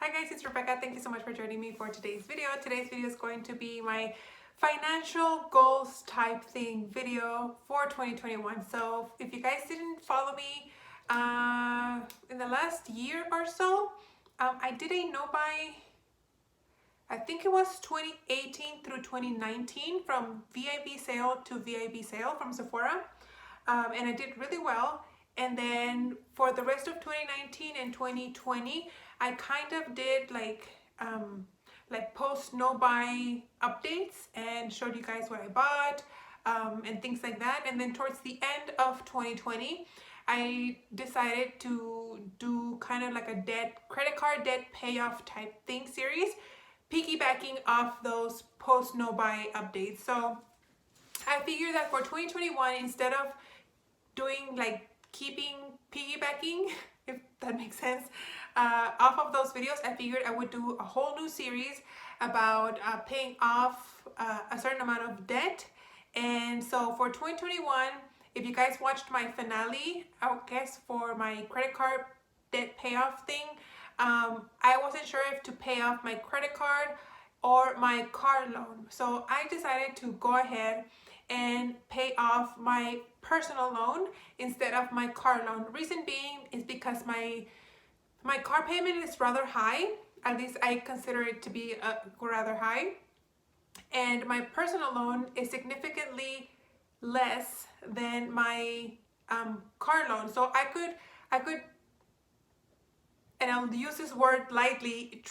Hi guys, it's Rebecca. Thank you so much for joining me for today's video. Today's video is going to be my financial goals type thing video for 2021. So if you guys didn't follow me in the last year or so, I did a no buy, I think it was 2018 through 2019 from VIB sale to VIB sale from Sephora. And I did really well. And then for the rest of 2019 and 2020, I kind of did like post no buy updates and showed you guys what I bought and things like that. And then towards the end of 2020, I decided to do kind of like a credit card debt payoff type thing series, piggybacking off those post no buy updates. So I figured that for 2021, instead of doing like keeping piggybacking, if that makes sense, off of those videos, I figured I would do a whole new series about paying off a certain amount of debt. And so for 2021, if you guys watched my finale, I guess for my credit card debt payoff thing, I wasn't sure if to pay off my credit card or my car loan. So I decided to go ahead and pay off my personal loan instead of my car loan. Reason being is because my car payment is rather high. At least I consider it to be rather high. And my personal loan is significantly less than my car loan. So I could, and I'll use this word lightly,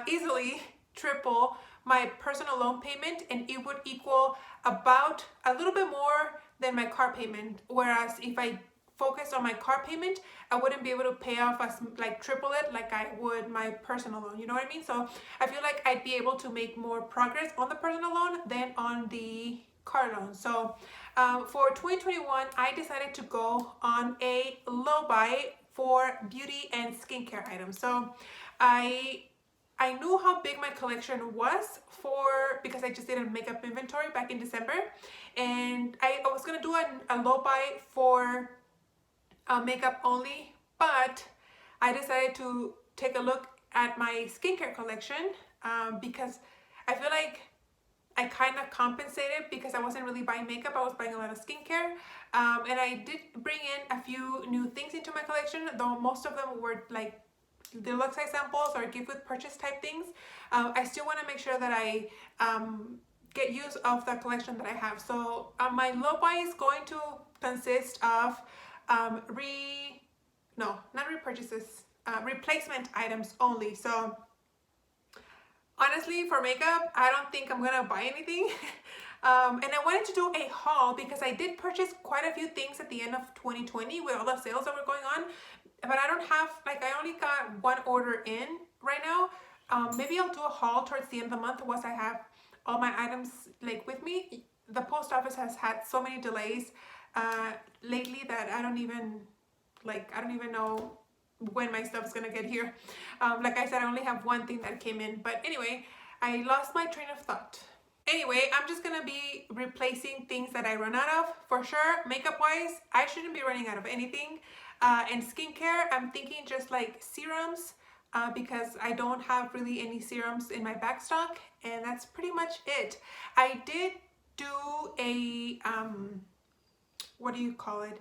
easily triple my personal loan payment, and it would equal about a little bit more than my car payment. Whereas if I focused on my car payment, I wouldn't be able to pay off as like triple it like I would my personal loan. You know what I mean? So I feel like I'd be able to make more progress on the personal loan than on the car loan. So for 2021, I decided to go on a low buy for beauty and skincare items. So I knew how big my collection was because I just did a makeup inventory back in December, and I was gonna do a low buy for makeup only, but I decided to take a look at my skincare collection because I feel like I kind of compensated because I wasn't really buying makeup. I was buying a lot of skincare, and I did bring in a few new things into my collection, though most of them were like deluxe size samples or gift with purchase type things. I still want to make sure that I get use of the collection that I have. So my low buy is going to consist of replacement items only. So honestly, for makeup, I don't think I'm gonna buy anything. And I wanted to do a haul because I did purchase quite a few things at the end of 2020 with all the sales that were going on, but I don't have, like, I only got one order in right now. Maybe I'll do a haul towards the end of the month once I have all my items like with me. The post office has had so many delays lately that I don't even know when my stuff's gonna get here. Like I said, I only have one thing that came in, but anyway, I lost my train of thought. Anyway, I'm just gonna be replacing things that I run out of for sure. Makeup wise, I shouldn't be running out of anything. And skincare, I'm thinking just like serums because I don't have really any serums in my back stock, and that's pretty much it. I did do a what do you call it?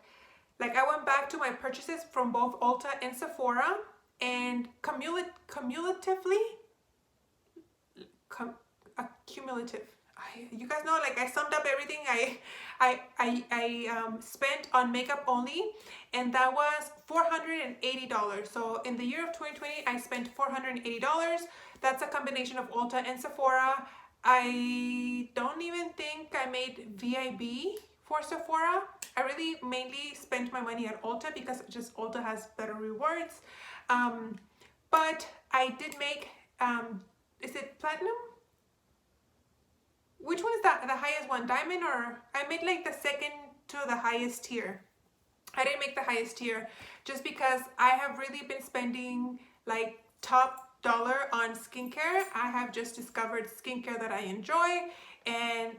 Like, I went back to my purchases from both Ulta and Sephora, and cumulative. You guys know, like, I summed up everything I spent on makeup only, and that was $480. So in the year of 2020, I spent $480. That's a combination of Ulta and Sephora. I don't even think I made VIB for Sephora. I really mainly spent my money at Ulta because just Ulta has better rewards. But I did make, is it platinum? Which one is the highest one? Diamond? Or I made like the second to the highest tier. I didn't make the highest tier just because I have really been spending like top dollar on skincare. I have just discovered skincare that I enjoy, and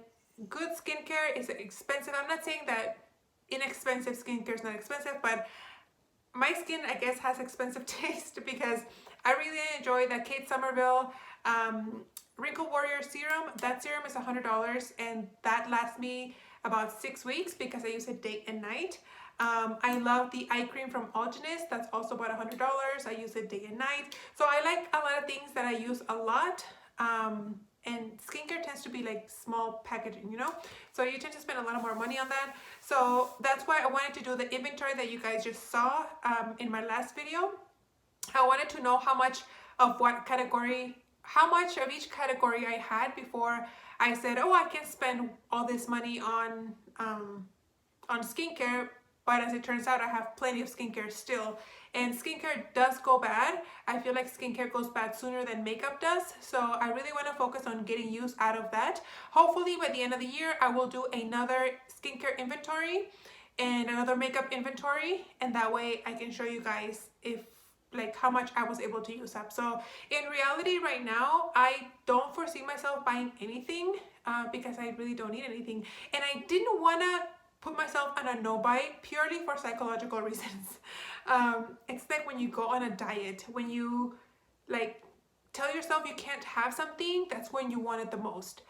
good skincare is expensive. I'm not saying that inexpensive skincare is not expensive, but my skin, I guess, has expensive taste because I really enjoy the Kate Somerville Wrinkle Warrior Serum. That serum is $100 and that lasts me about 6 weeks because I use it day and night. I love the eye cream from Algenist. That's also about $100. I use it day and night. So I like a lot of things that I use a lot. And skincare tends to be like small packaging, you know? So you tend to spend a lot more money on that. So that's why I wanted to do the inventory that you guys just saw in my last video. I wanted to know how much of what category, how much of each category I had before I said, oh, I can spend all this money on skincare. But as it turns out, I have plenty of skincare still. And skincare does go bad. I feel like skincare goes bad sooner than makeup does. So I really want to focus on getting use out of that. Hopefully by the end of the year, I will do another skincare inventory and another makeup inventory. And that way I can show you guys if like how much I was able to use up. So in reality right now, I don't foresee myself buying anything because I really don't need anything. And I didn't want to put myself on a no-buy purely for psychological reasons. It's like when you go on a diet, when you like tell yourself you can't have something, that's when you want it the most.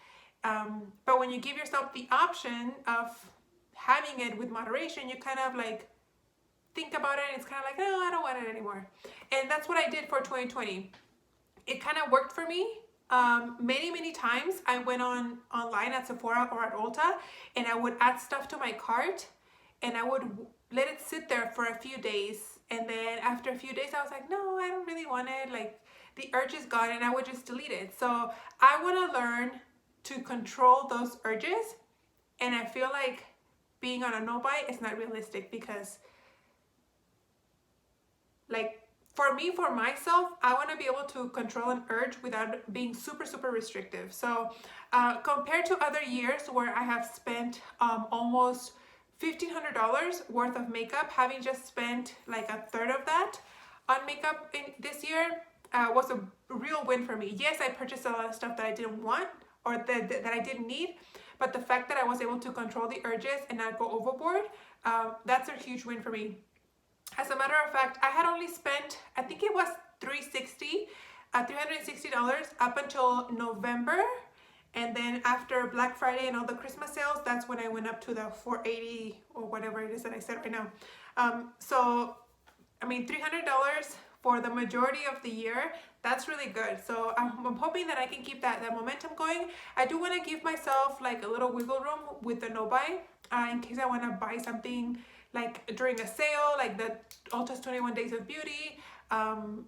But when you give yourself the option of having it with moderation, you kind of like think about it and it's kind of like, no, I don't want it anymore. And that's what I did for 2020. It kind of worked for me. Many times I went online at Sephora or at Ulta and I would add stuff to my cart and I would let it sit there for a few days, and then after a few days I was like, no, I don't really want it, like the urge is gone, and I would just delete it. So I want to learn to control those urges, and I feel like being on a no buy is not realistic because like for me, for myself, I want to be able to control an urge without being super restrictive. So compared to other years where I have spent almost $1,500 worth of makeup, having just spent like a third of that on makeup in this year was a real win for me. Yes, I purchased a lot of stuff that I didn't want or that I didn't need, but the fact that I was able to control the urges and not go overboard, that's a huge win for me. As a matter of fact, I had only spent, I think it was $360 up until November. And then after Black Friday and all the Christmas sales, that's when I went up to the $480 or whatever it is that I said right now. So, I mean, $300 for the majority of the year, that's really good. So I'm hoping that I can keep that momentum going. I do want to give myself like a little wiggle room with the no buy in case I want to buy something like during a sale, like the Ulta's 21 Days of Beauty.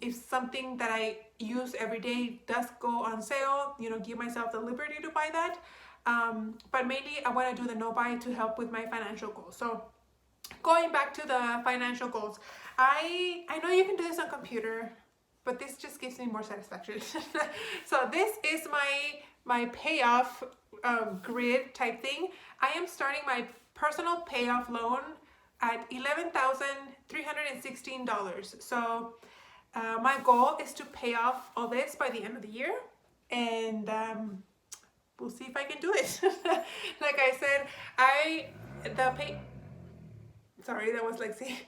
If something that I use every day does go on sale, you know, give myself the liberty to buy that. But mainly I want to do the no buy to help with my financial goals. So going back to the financial goals, I know you can do this on computer, but this just gives me more satisfaction. So this is my payoff grid type thing. I am starting my personal payoff loan at $11,316. So my goal is to pay off all this by the end of the year, and we'll see if I can do it. Like I said, sorry, that was Lexi.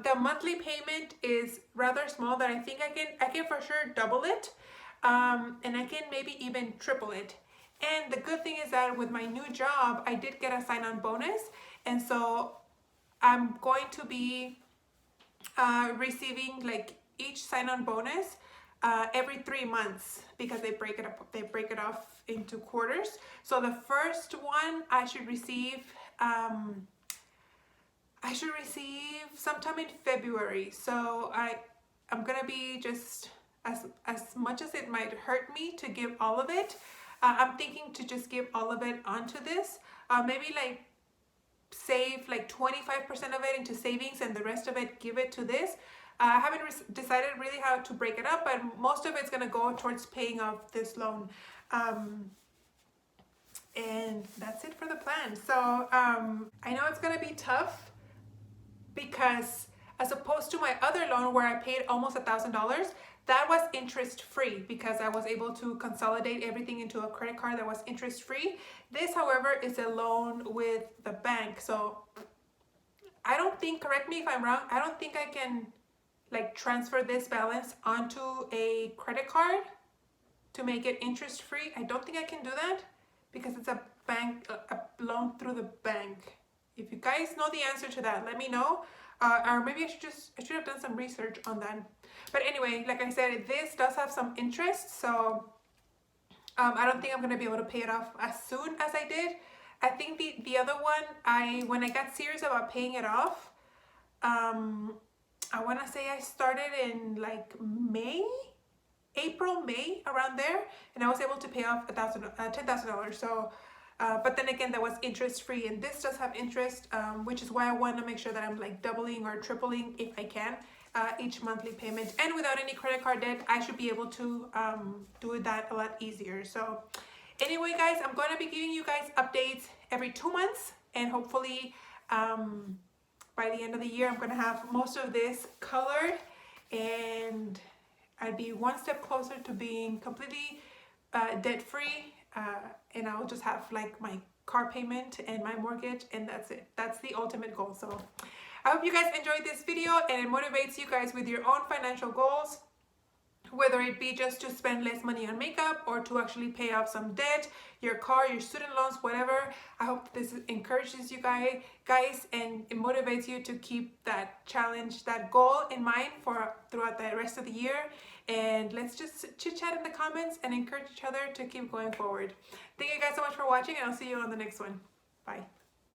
The monthly payment is rather small that I think I can for sure double it, and I can maybe even triple it. And the good thing is that with my new job, I did get a sign-on bonus, and so I'm going to be receiving like each sign-on bonus every 3 months because they break it off into quarters. So the first one I should receive sometime in February. So I'm gonna be just as much as it might hurt me to give all of it. I'm thinking to just give all of it onto this. Maybe like save like 25% of it into savings and the rest of it give it to this. I haven't decided really how to break it up, but most of it's going to go towards paying off this loan. And that's it for the plan. So I know it's going to be tough because as opposed to my other loan where I paid almost $1,000, that was interest free because I was able to consolidate everything into a credit card that was interest free. This, however, is a loan with the bank. So I don't think, correct me if I'm wrong, I don't think I can like transfer this balance onto a credit card to make it interest free. I don't think I can do that because it's a loan through the bank. If you guys know the answer to that, let me know. Or maybe I should have done some research on that. But anyway, like I said, this does have some interest, so I don't think I'm gonna be able to pay it off as soon as I did. I think the other one, when I got serious about paying it off, I want to say I started in like April, May, around there, and I was able to pay off $10,000. So, but then again, that was interest free, and this does have interest, which is why I want to make sure that I'm like doubling or tripling if I can each monthly payment. And without any credit card debt, I should be able to do that a lot easier. So anyway, guys, I'm going to be giving you guys updates every 2 months, and hopefully by the end of the year, I'm going to have most of this colored, and I'd be one step closer to being completely debt-free, and I'll just have like my car payment and my mortgage, and that's it. That's the ultimate goal. So I hope you guys enjoyed this video and it motivates you guys with your own financial goals, whether it be just to spend less money on makeup or to actually pay off some debt, your car, your student loans, whatever. I hope this encourages you guys, and it motivates you to keep that challenge, that goal in mind for throughout the rest of the year. And let's just chit chat in the comments and encourage each other to keep going forward. Thank you guys so much for watching, and I'll see you on the next one. Bye.